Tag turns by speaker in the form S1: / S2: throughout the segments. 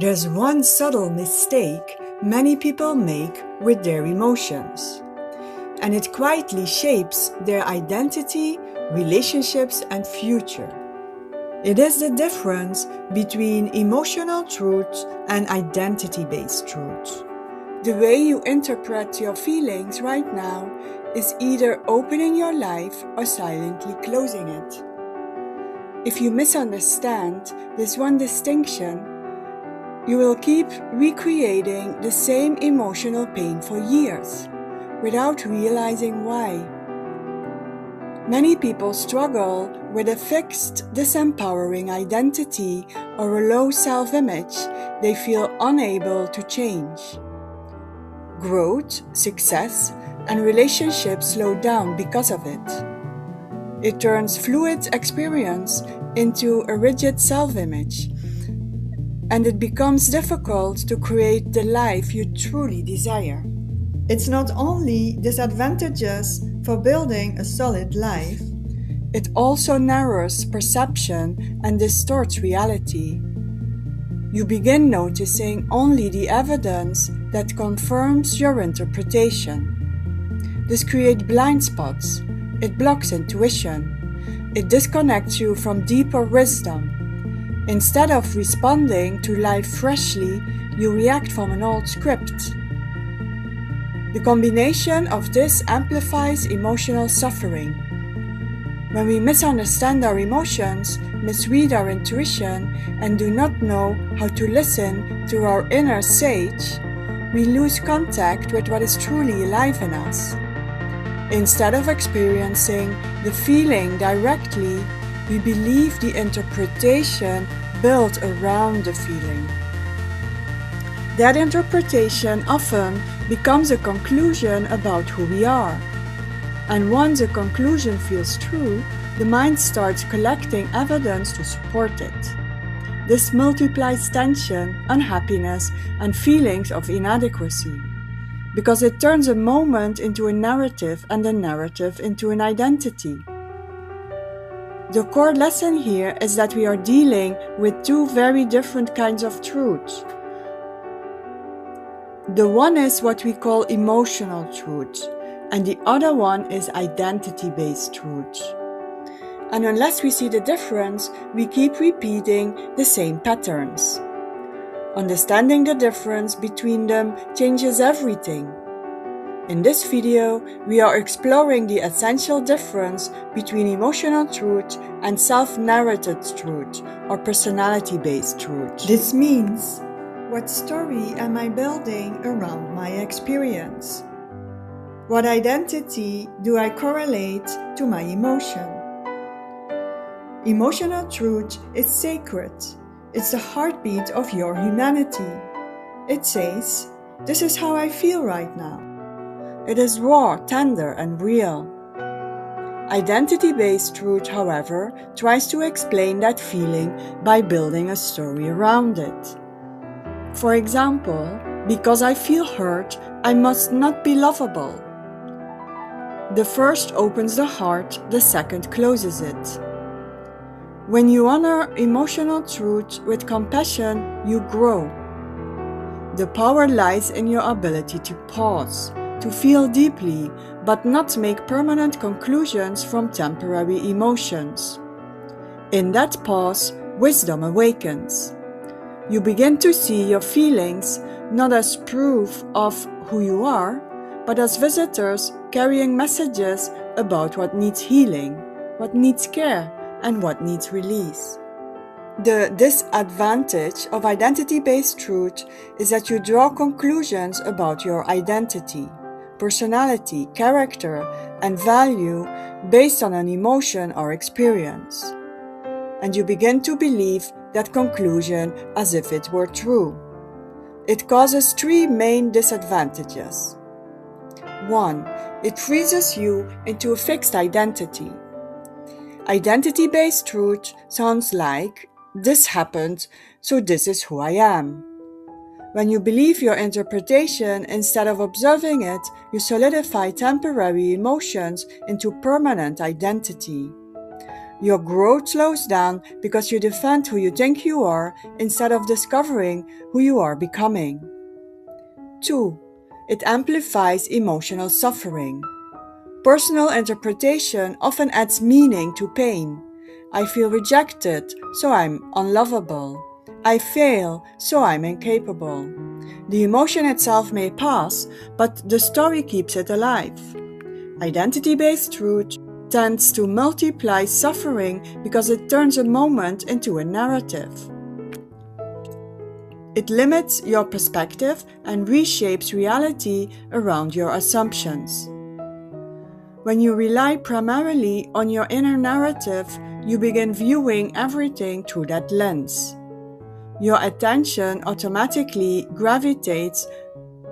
S1: There's one subtle mistake many people make with their emotions, and it quietly shapes their identity, relationships, and future. It is the difference between emotional truth and identity-based truth. The way you interpret your feelings right now is either opening your life or silently closing it. If you misunderstand this one distinction, you will keep recreating the same emotional pain for years without realizing why. Many people struggle with a fixed, disempowering identity or a low self-image they feel unable to change. Growth, success, and relationships slow down because of it. It turns fluid experience into a rigid self-image, and it becomes difficult to create the life you truly desire. It's not only disadvantageous for building a solid life, it also narrows perception and distorts reality. You begin noticing only the evidence that confirms your interpretation. This creates blind spots. It blocks intuition. It disconnects you from deeper wisdom. Instead of responding to life freshly, you react from an old script. The combination of this amplifies emotional suffering. When we misunderstand our emotions, misread our intuition, and do not know how to listen to our inner sage, we lose contact with what is truly alive in us. Instead of experiencing the feeling directly, we believe the interpretation built around the feeling. That interpretation often becomes a conclusion about who we are. And once a conclusion feels true, the mind starts collecting evidence to support it. This multiplies tension, unhappiness, and feelings of inadequacy, because it turns a moment into a narrative and a narrative into an identity. The core lesson here is that we are dealing with two very different kinds of truth. The one is what we call emotional truth, and the other one is identity-based truth. And unless we see the difference, we keep repeating the same patterns. Understanding the difference between them changes everything. In this video, we are exploring the essential difference between emotional truth and self-narrated truth or personality-based truth. This means, what story am I building around my experience? What identity do I correlate to my emotion? Emotional truth is sacred. It's the heartbeat of your humanity. It says, "This is how I feel right now." It is raw, tender, and real. Identity-based truth, however, tries to explain that feeling by building a story around it. For example, because I feel hurt, I must not be lovable. The first opens the heart, the second closes it. When you honor emotional truth with compassion, you grow. The power lies in your ability to pause, to feel deeply, but not make permanent conclusions from temporary emotions. In that pause, wisdom awakens. You begin to see your feelings not as proof of who you are, but as visitors carrying messages about what needs healing, what needs care, and what needs release. The disadvantage of identity-based truth is that you draw conclusions about your identity, personality, character, and value based on an emotion or experience. And you begin to believe that conclusion as if it were true. It causes three main disadvantages. 1. It freezes you into a fixed identity. Identity-based truth sounds like, "This happened, so this is who I am." When you believe your interpretation instead of observing it, you solidify temporary emotions into permanent identity. Your growth slows down because you defend who you think you are instead of discovering who you are becoming. 2. It amplifies emotional suffering. Personal interpretation often adds meaning to pain. I feel rejected, so I'm unlovable. I fail, so I'm incapable. The emotion itself may pass, but the story keeps it alive. Identity-based truth tends to multiply suffering because it turns a moment into a narrative. It limits your perspective and reshapes reality around your assumptions. When you rely primarily on your inner narrative, you begin viewing everything through that lens. Your attention automatically gravitates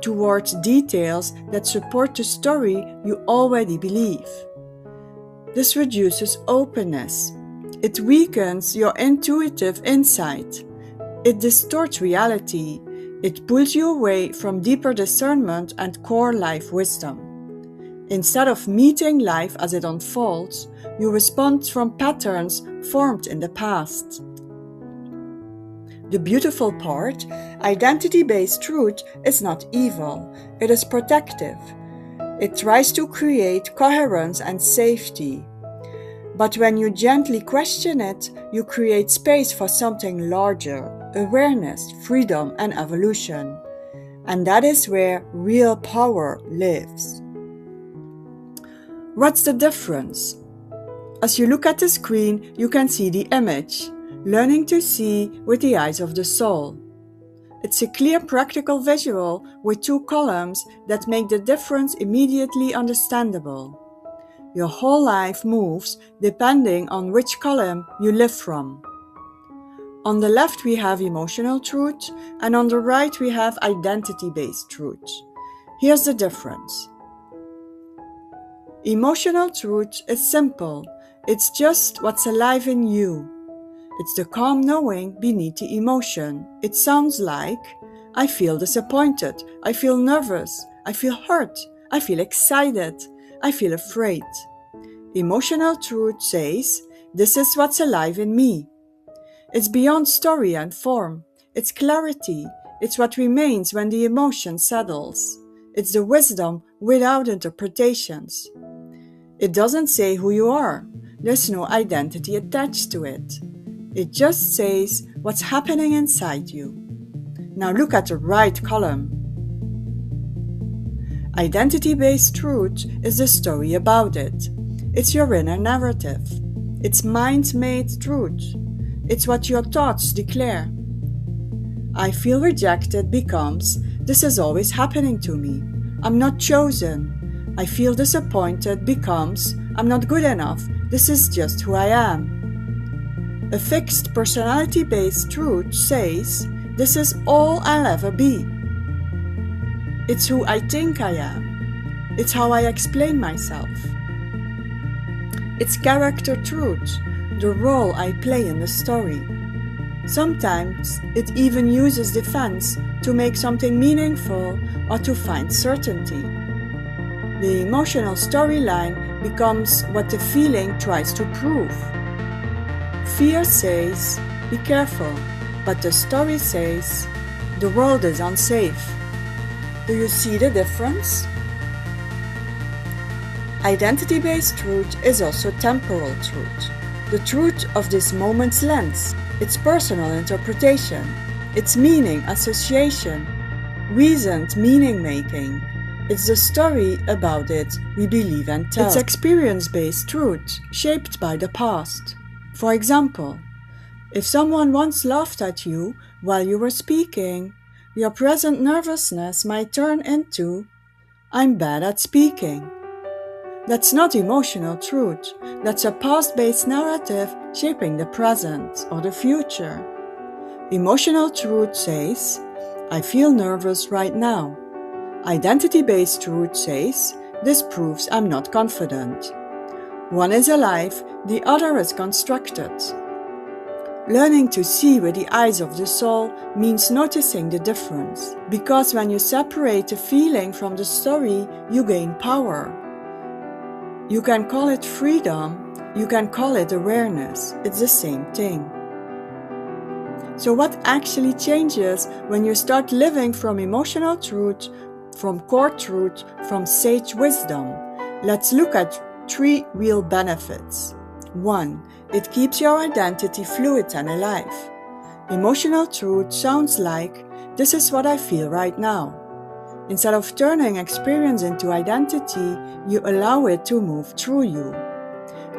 S1: towards details that support the story you already believe. This reduces openness. It weakens your intuitive insight. It distorts reality. It pulls you away from deeper discernment and core life wisdom. Instead of meeting life as it unfolds, you respond from patterns formed in the past. The beautiful part, identity-based truth is not evil, it is protective. It tries to create coherence and safety. But when you gently question it, you create space for something larger, awareness, freedom, and evolution. And that is where real power lives. What's the difference? As you look at the screen, you can see the image, learning to see with the eyes of the soul. It's a clear practical visual with 2 columns that make the difference immediately understandable. Your whole life moves depending on which column you live from. On the left we have emotional truth, and on the right we have identity-based truth. Here's the difference. Emotional truth is simple. It's just what's alive in you. It's the calm knowing beneath the emotion. It sounds like, I feel disappointed, I feel nervous, I feel hurt, I feel excited, I feel afraid. Emotional truth says, this is what's alive in me. It's beyond story and form. It's clarity. It's what remains when the emotion settles. It's the wisdom without interpretations. It doesn't say who you are. There's no identity attached to it. It just says what's happening inside you. Now look at the right column. Identity-based truth is the story about it. It's your inner narrative. It's mind-made truth. It's what your thoughts declare. I feel rejected becomes, this is always happening to me. I'm not chosen. I feel disappointed becomes, I'm not good enough. This is just who I am. A fixed personality-based truth says, this is all I'll ever be. It's who I think I am. It's how I explain myself. It's character truth, the role I play in the story. Sometimes it even uses defense to make something meaningful or to find certainty. The emotional storyline becomes what the feeling tries to prove. Fear says, be careful, but the story says, the world is unsafe. Do you see the difference? Identity-based truth is also temporal truth, the truth of this moment's lens, its personal interpretation, its meaning association, reasoned meaning-making. It's the story about it we believe and tell. It's experience-based truth, shaped by the past. For example, if someone once laughed at you while you were speaking, your present nervousness might turn into, I'm bad at speaking. That's not emotional truth. That's a past-based narrative shaping the present or the future. Emotional truth says, I feel nervous right now. Identity-based truth says, this proves I'm not confident. One is alive, the other is constructed. Learning to see with the eyes of the soul means noticing the difference, because when you separate the feeling from the story, you gain power. You can call it freedom, You can call it awareness. It's the same thing. So what actually changes when you start living from emotional truth, from core truth, from sage wisdom? Let's look at 3 real benefits. 1. It keeps your identity fluid and alive. Emotional truth sounds like, this is what I feel right now. Instead of turning experience into identity, you allow it to move through you.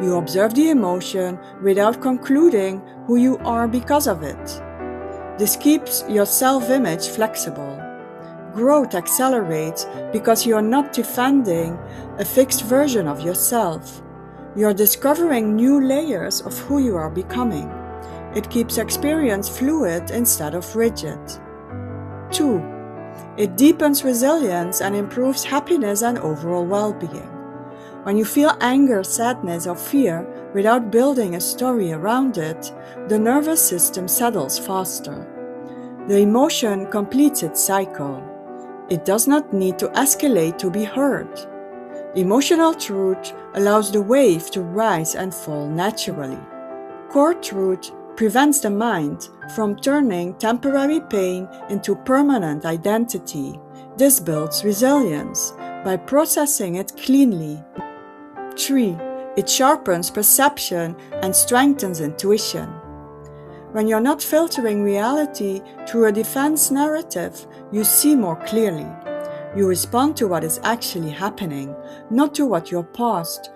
S1: You observe the emotion without concluding who you are because of it. This keeps your self-image flexible. Growth accelerates because you are not defending a fixed version of yourself. You are discovering new layers of who you are becoming. It keeps experience fluid instead of rigid. 2. It deepens resilience and improves happiness and overall well-being. When you feel anger, sadness, or fear without building a story around it, the nervous system settles faster. The emotion completes its cycle. It does not need to escalate to be heard. Emotional truth allows the wave to rise and fall naturally. Core truth prevents the mind from turning temporary pain into permanent identity. This builds resilience by processing it cleanly. 3. It sharpens perception and strengthens intuition. When you're not filtering reality through a defense narrative, you see more clearly. You respond to what is actually happening, not to what your past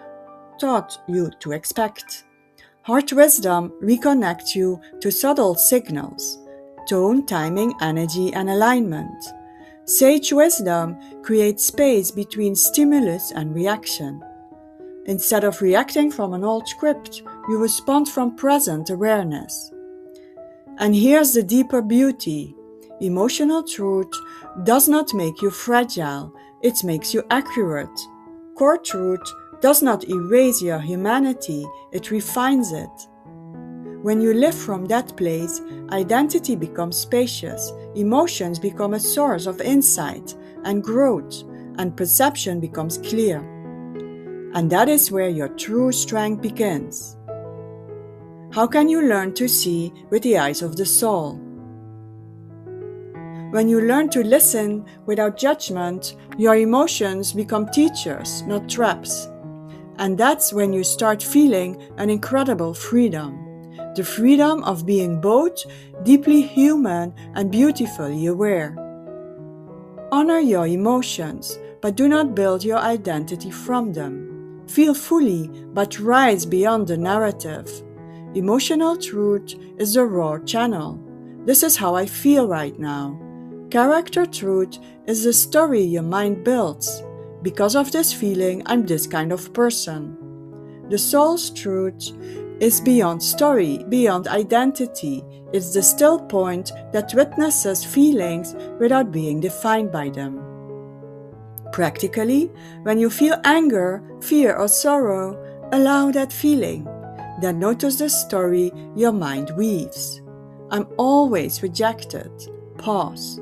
S1: taught you to expect. Heart wisdom reconnects you to subtle signals, tone, timing, energy, and alignment. Sage wisdom creates space between stimulus and reaction. Instead of reacting from an old script, you respond from present awareness. And here's the deeper beauty. Emotional truth does not make you fragile, it makes you accurate. Core truth does not erase your humanity, it refines it. When you live from that place, identity becomes spacious, emotions become a source of insight and growth, and perception becomes clear. And that is where your true strength begins. How can you learn to see with the eyes of the soul? When you learn to listen without judgment, your emotions become teachers, not traps. And that's when you start feeling an incredible freedom. The freedom of being both deeply human and beautifully aware. Honor your emotions, but do not build your identity from them. Feel fully, but rise beyond the narrative. Emotional truth is the raw channel. This is how I feel right now. Character truth is the story your mind builds. Because of this feeling, I'm this kind of person. The soul's truth is beyond story, beyond identity. It's the still point that witnesses feelings without being defined by them. Practically, when you feel anger, fear, or sorrow, allow that feeling. Then notice the story your mind weaves. I'm always rejected. Pause.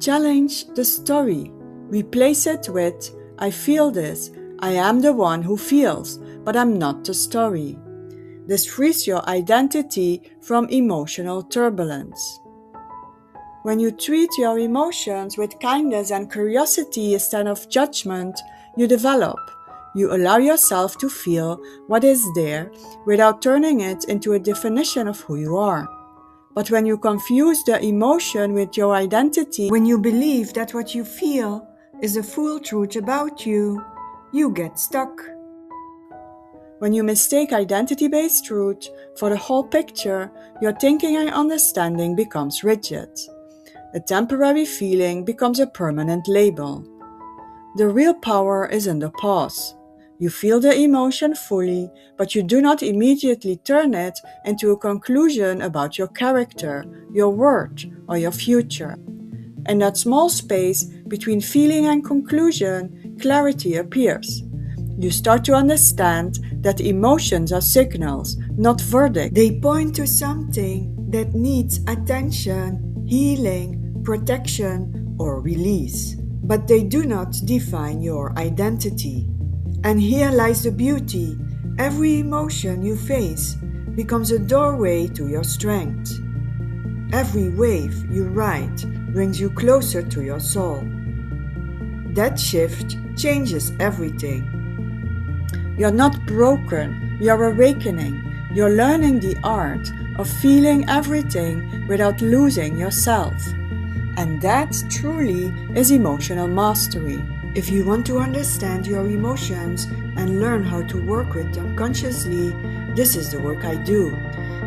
S1: Challenge the story. Replace it with, I feel this. I am the one who feels, but I'm not the story. This frees your identity from emotional turbulence. When you treat your emotions with kindness and curiosity instead of judgment, you develop. You allow yourself to feel what is there without turning it into a definition of who you are. But when you confuse the emotion with your identity, when you believe that what you feel is the full truth about you, you get stuck. When you mistake identity-based truth for the whole picture, your thinking and understanding becomes rigid. A temporary feeling becomes a permanent label. The real power is in the pause. You feel the emotion fully, but you do not immediately turn it into a conclusion about your character, your worth, or your future. In that small space between feeling and conclusion, clarity appears. You start to understand that emotions are signals, not verdicts. They point to something that needs attention, healing, protection, or release. But they do not define your identity. And here lies the beauty. Every emotion you face becomes a doorway to your strength. Every wave you ride brings you closer to your soul. That shift changes everything. You're not broken, you're awakening. You're learning the art of feeling everything without losing yourself. And that truly is emotional mastery. If you want to understand your emotions and learn how to work with them consciously, this is the work I do.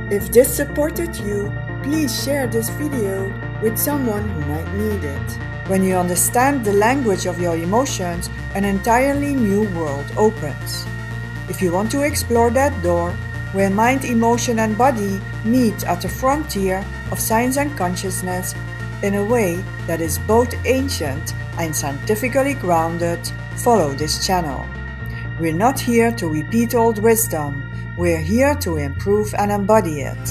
S1: If this supported you, please share this video with someone who might need it. When you understand the language of your emotions, an entirely new world opens. If you want to explore that door, where mind, emotion, and body meet at the frontier of science and consciousness in a way that is both ancient and scientifically grounded, follow this channel. We're not here to repeat old wisdom, we're here to improve and embody it.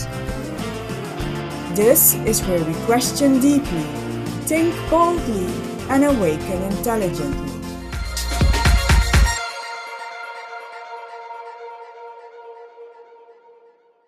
S1: This is where we question deeply, think boldly, and awaken intelligently.